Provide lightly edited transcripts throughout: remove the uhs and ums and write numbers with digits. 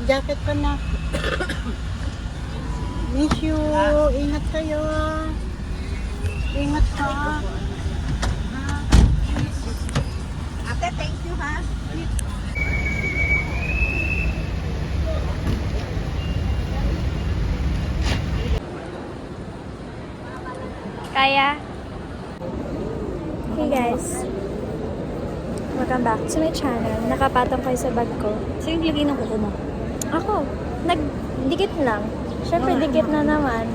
jacket ka na. Miss you. Ingat kayo. Ingat ka. Ate, thank you ha. Kaya? Hey guys. Welcome back to my channel. Nakapatong kayo sa bag ko. So yung lagay ng kuko mo? Ako. Nagdikit lang. Siyempre, dikit na naman.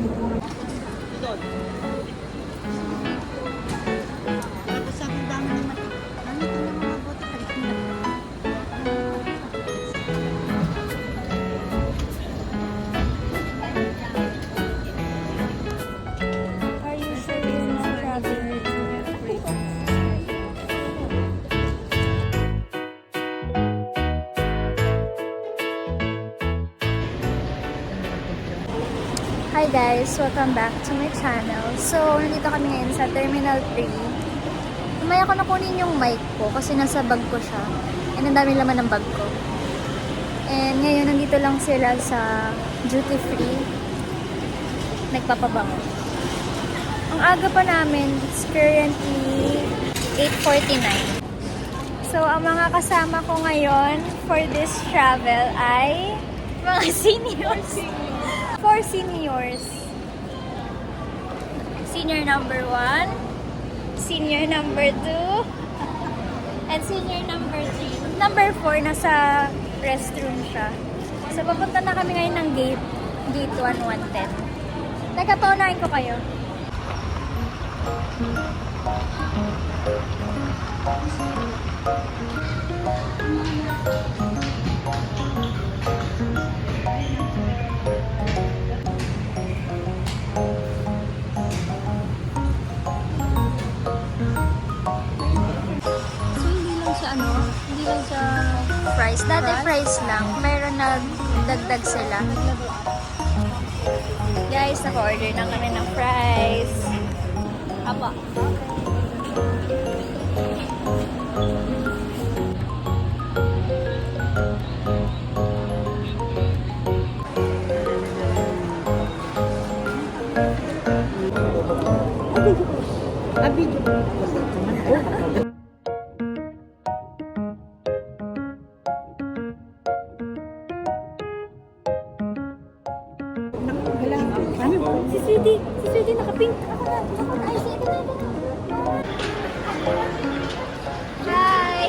Tapos ang dami naman. Ano ito ng mga bote? Are you sure you're not traveling? Hi guys! Welcome back to my channel. So, nandito kami ngayon sa Terminal 3. Umaya ko na kunin yung mic ko kasi nasa bag ko siya. And ang dami laman ng bag ko. And ngayon, nandito lang sila sa duty free. Nagpapabango. Ang aga pa namin, it's currently 8:49. So, ang mga kasama ko ngayon for this travel ay mga seniors. 4 seniors. Senior number 1, senior number 2, and senior number 3. Number 4, nasa restroom siya. So, papunta na kami ngayon ng gate 1110. Nagkapaunahin ko kayo. So, hindi lang siya hindi lang siya Fries. Dati fries lang, pero nagdagdag sila. Guys, naka-order na kami ng fries. Apa. Abi. Si Sweetie naka-pink. Ako na, ay, sige na. Hi!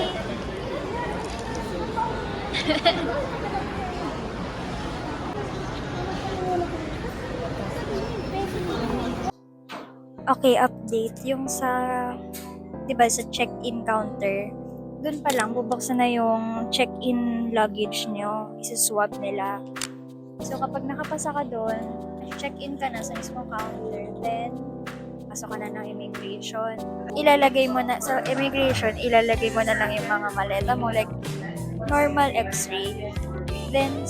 Okay, update. Yung sa, diba, sa check-in counter, dun pa lang, bubuksan na yung check-in luggage nyo. Isaswab nila. So, kapag nakapasa ka doon, check-in ka na sa mismong counter, then, pasok ka na ng immigration. Ilalagay mo na, sa immigration, ilalagay mo na lang yung mga maleta mo, like, normal x-ray. Then,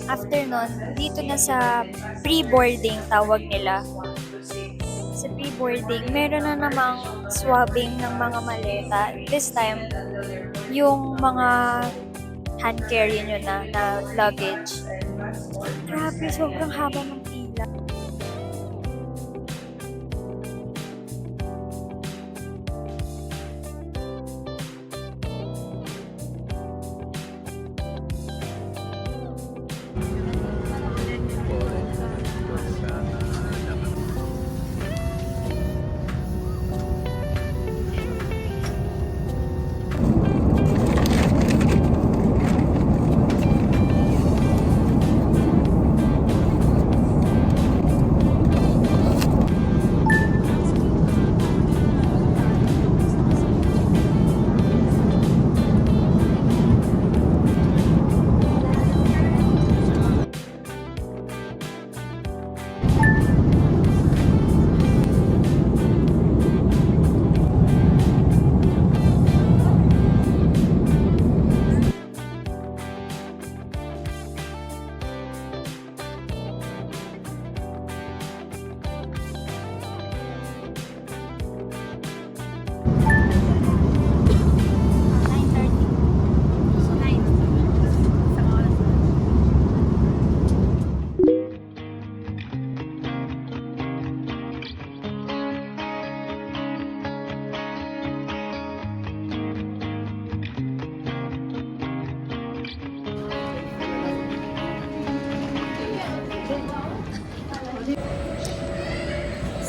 after nun, dito na sa pre-boarding, tawag nila. Sa pre-boarding, meron na namang swabbing ng mga maleta. This time, yung mga hand carry nyo na luggage. Grabe, sobrang haba ng pila.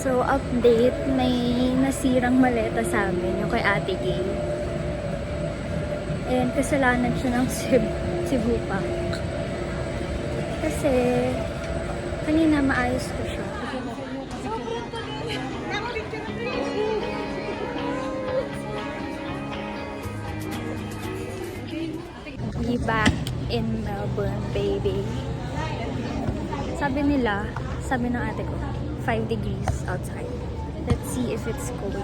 So, update, may nasirang maleta sa amin, yung kay Ate Gay. And kasalanan siya ng Cebu Pack. Kasi, kanina maayos ko siya. We back in Melbourne, baby. Sabi ng ate ko, 5 degrees outside. Let's see if it's cold.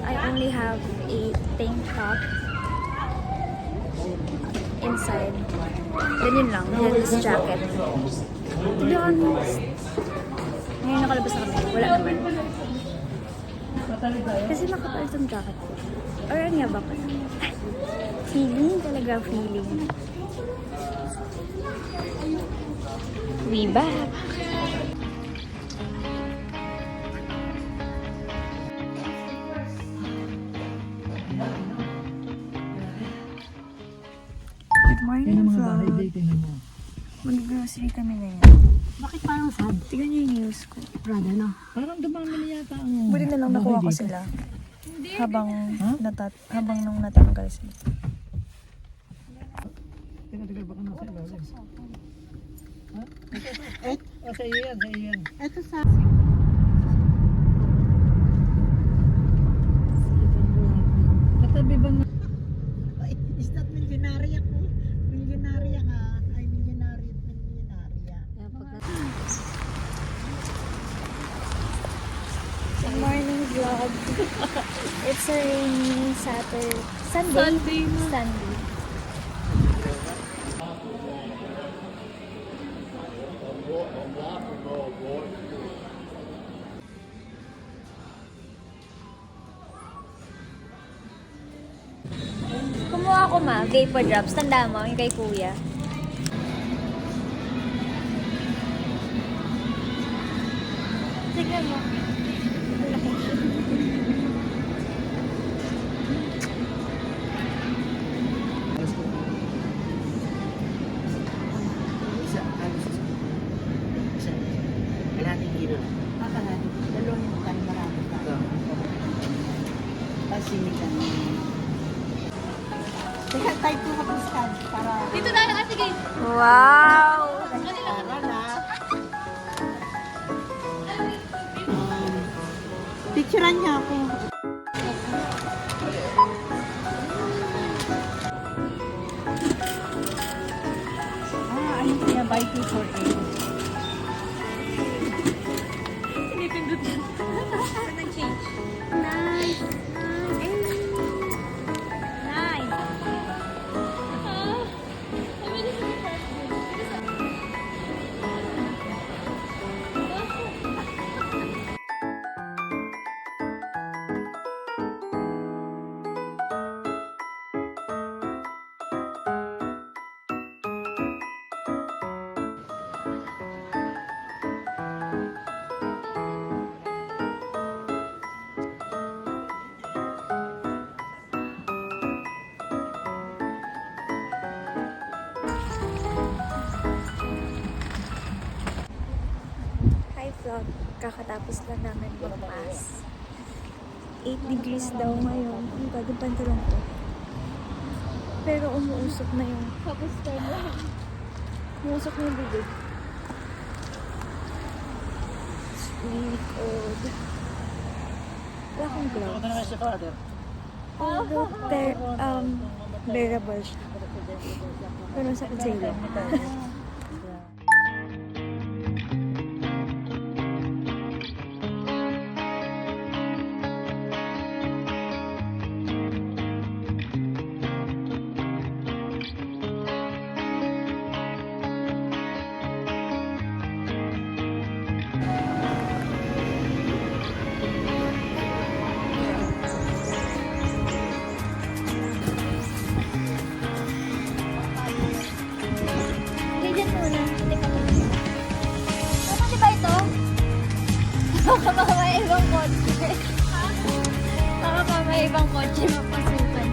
I only have a tank top inside. Ganyan lang, this jacket. To be honest, ngayon nakalabas na kami, wala naman. Kasi makapal itong jacket ko. Or ano nga ba ko? Feeling talaga, feeling. We back! Good morning, vlog. Mag-grocery kami ngayon. Bakit parang sad? Tignan niyo yung news ko. Prada, no? Parang dumami na yata ang... Buti na lang nakuha ko sila. Habang nung natanggal sila. Teka, baka nasa ilalim. Ha? Sa iyo yan, sa iyo yan. Ito sa... Katabi ba na? Is that millionaire ako? Millionaire nga. Ay, millionaire at millionaire. Good morning, vlog. It's a rainy Sunday. Kumuha ako vapor drops. Tanda mo, yung kay kuya. Tignan mo. Kalahating kilo. Kalahating. Dalawang yung tayo marami pa. Tapos sinigang. Teka, tayo po kapuskan para... Dito na, Ate Gay. Wow! Para na. Picturean niya ako. Ano kaya buy 2 for 8? Pinipindot yan. Nag-change. Nice! Vlog, kakatapos lang namin mag-pass. 8 degrees daw ngayon. Ang bagong pantalon ko. Pero umuusok na yung... Umuusok na yung bibig. It's really cold. Wala akong gloves. Ito na kayo si father. Although, bearable siya. Pero sakit sa ilong. Baka may ibang kotse. Baka may ibang kotse mapasukan.